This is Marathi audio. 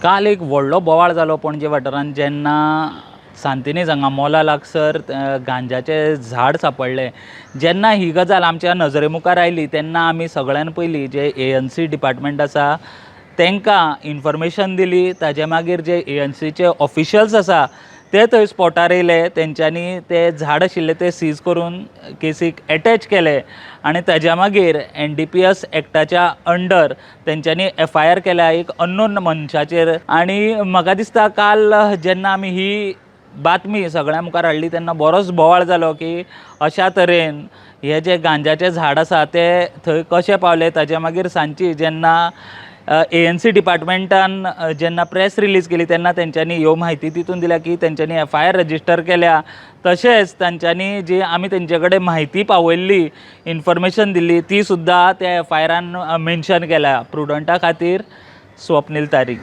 काल एक व्हडलो बोवाळ जालो पणजे वाठारांत जेन्ना सांतिनेज हांगा मोला लागसर गांजाचें झाड सांपडलें. जेन्ना ही गजाल आमच्या नजरे मुखार आयली तेन्ना आमी सगळ्यान पयलीं जे ANC डिपार्टमेंट आसा तांकां इन्फॉर्मेशन दिली. ताजे मागीर जे ANCचे ऑफिशल्स आसा ते थंय स्पॉटार येयले. तेंच्यांनी ते झाड आशिल्लें ते सीज करून केसीक एटॅच केले आनी ताज्या मागीर NDPS एक्टाच्या अंडर तेंच्यांनी FIR केल्या एक अननोन मनशाचेर. आनी म्हाका दिसता काल जेन्ना आमी ही बातमी सगळ्यां मुखार हाडली तेन्ना बरोच बोवाळ जालो की अशा तरेन हे जे गांजाचें झाड आसा ते थंय कशें पावले. ताज्या मागीर सांजची जेन्ना ANC डिपार्टमेंटान जेन्ना प्रेस रिलीज केली तेन्ना तेंच्यांनी ह्यो म्हायती तितून दिल्या की तेंच्यांनी FIR रजिस्टर केल्या. तशेंच तांच्यांनी जी आमी तेंचे कडेन म्हायती पावयल्ली इन्फॉर्मेशन दिल्ली ती सुद्दां त्या FIRान मेन्शन केल्या. प्रुडंटा खातीर स्वप्नील तारी.